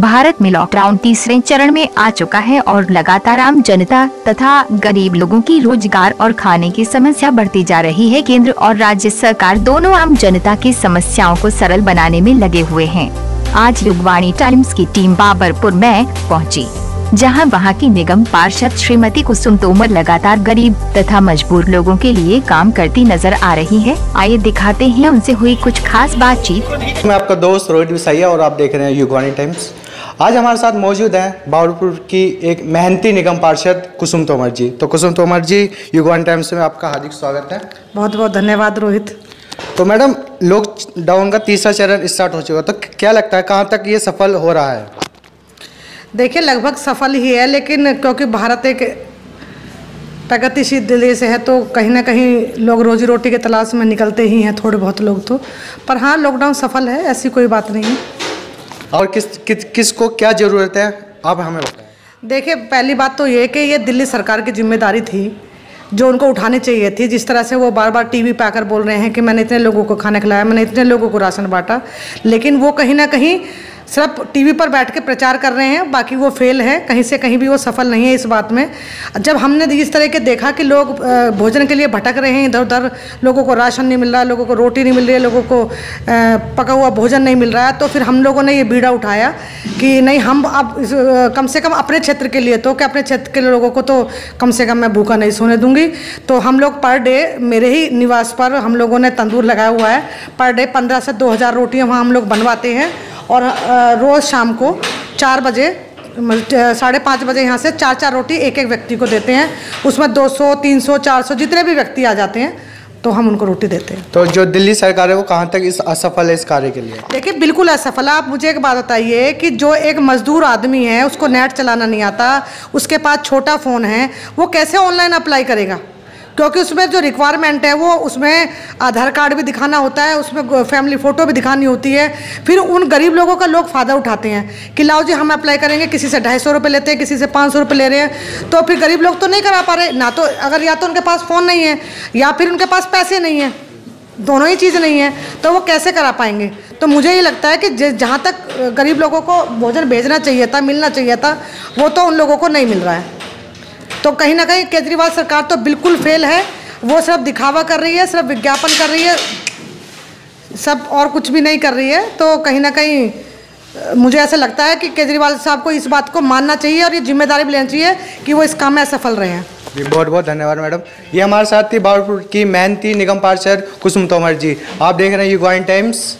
भारत में लॉकडाउन तीसरे चरण में आ चुका है और लगातार आम जनता तथा गरीब लोगों की रोजगार और खाने की समस्या बढ़ती जा रही है। केंद्र और राज्य सरकार दोनों आम जनता की समस्याओं को सरल बनाने में लगे हुए हैं। आज युगवाणी टाइम्स की टीम बाबरपुर में पहुंची, जहां वहां की निगम पार्षद श्रीमती कुसुम तोमर लगातार गरीब तथा मजबूर लोगों के लिए काम करती नजर आ रही है। आइए दिखाते हैं उनसे हुई कुछ खास बातचीत। मैं आपका दोस्त रोहित विसाइया और आप देख रहे हैं युगवाणी टाइम्स। आज हमारे साथ मौजूद हैं बाबरपुर की एक मेहनती निगम पार्षद कुसुम तोमर जी। तो कुसुम तोमर जी, युगवाणी टाइम्स में आपका हार्दिक स्वागत है। बहुत बहुत धन्यवाद रोहित। तो मैडम, लॉकडाउन का तीसरा चरण स्टार्ट हो चुका, तो क्या लगता है कहाँ तक ये सफल हो रहा है? देखिए, लगभग सफल ही है, लेकिन क्योंकि भारत एक प्रगतिशील देश है तो कहीं ना कहीं लोग रोजी रोटी के तलाश में निकलते ही हैं, थोड़े बहुत लोग तो। पर हाँ, लॉकडाउन सफल है, ऐसी कोई बात नहीं है। और किसको क्या ज़रूरत है, आप हमें बताएं। देखिए, पहली बात तो ये कि ये दिल्ली सरकार की जिम्मेदारी थी जो उनको उठानी चाहिए थी। जिस तरह से वो बार बार टीवी पे आकर बोल रहे हैं कि मैंने इतने लोगों को खाना खिलाया, मैंने इतने लोगों को राशन बांटा, लेकिन वो कहीं ना कहीं सिर्फ टीवी पर बैठ के प्रचार कर रहे हैं, बाकी वो फेल है, कहीं से कहीं भी वो सफल नहीं है इस बात में। जब हमने इस तरह के देखा कि लोग भोजन के लिए भटक रहे हैं इधर उधर, लोगों को राशन नहीं मिल रहा, लोगों को रोटी नहीं मिल रही है, लोगों को पका हुआ भोजन नहीं मिल रहा है, तो फिर हम लोगों ने ये बीड़ा उठाया कि नहीं, हम अब कम से कम अपने क्षेत्र के लिए, तो क्या अपने क्षेत्र के लोगों को तो कम से कम मैं भूखा नहीं सोने दूंगी। तो हम लोग पर डे, मेरे ही निवास पर हम लोगों ने तंदूर लगाया हुआ है, पर डे 1500 से 2000 रोटियाँ वहाँ हम लोग बनवाते हैं। और रोज़ शाम को 4 बजे 5:30 बजे यहाँ से 4-4 रोटी एक एक व्यक्ति को देते हैं। उसमें 200, 300, 400 जितने भी व्यक्ति आ जाते हैं तो हम उनको रोटी देते हैं। तो जो दिल्ली सरकार है वो कहाँ तक इस असफल है इस कार्य के लिए? देखिए, बिल्कुल असफल है। आप मुझे एक बात बताइए कि जो एक मजदूर आदमी है, उसको नेट चलाना नहीं आता, उसके पास छोटा फ़ोन है, वो कैसे ऑनलाइन अप्लाई करेगा? क्योंकि उसमें जो रिक्वायरमेंट है वो उसमें आधार कार्ड भी दिखाना होता है, उसमें फैमिली फ़ोटो भी दिखानी होती है। फिर उन गरीब लोगों का लोग फ़ायदा उठाते हैं कि लाओ जी हम अप्लाई करेंगे, किसी से 250 रुपये लेते हैं, किसी से 500 रुपये ले रहे हैं। तो फिर गरीब लोग तो नहीं करा पा रहे ना, तो अगर या तो उनके पास फ़ोन नहीं है या फिर उनके पास पैसे नहीं है, दोनों ही चीज़ नहीं है, तो वो कैसे करा पाएंगे? तो मुझे ये लगता है कि जहाँ तक गरीब लोगों को भोजन भेजना चाहिए था, मिलना चाहिए था, वो तो उन लोगों को नहीं मिल रहा है। तो कहीं ना कहीं केजरीवाल सरकार तो बिल्कुल फेल है। वो सिर्फ दिखावा कर रही है, सिर्फ विज्ञापन कर रही है, सब और कुछ भी नहीं कर रही है। तो कहीं ना कहीं मुझे ऐसा लगता है कि केजरीवाल साहब को इस बात को मानना चाहिए और ये जिम्मेदारी भी लेनी चाहिए कि वो इस काम में असफल रहे हैं। जी, बहुत बहुत धन्यवाद मैडम। ये हमारे साथ थी बाबरपुर की मेहनती निगम पार्षद कुसुम तोमर जी। आप देख रहे हैं युगवाणी टाइम्स।